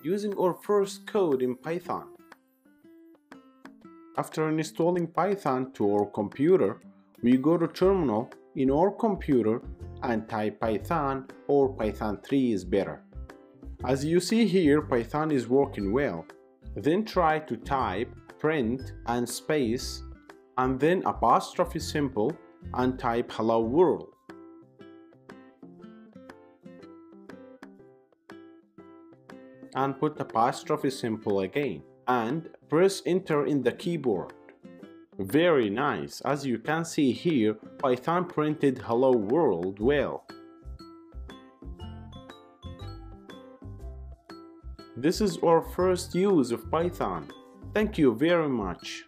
using our first code in Python. After installing Python to our computer, we go to terminal in our computer and type Python, or Python 3 is better. As you see here, Python is working well. Then try to type print and space and then apostrophe symbol and type hello world. And put apostrophe symbol again and press enter in the keyboard. Very nice. As you can see here, Python printed hello world well. This is our first use of Python. Thank you very much.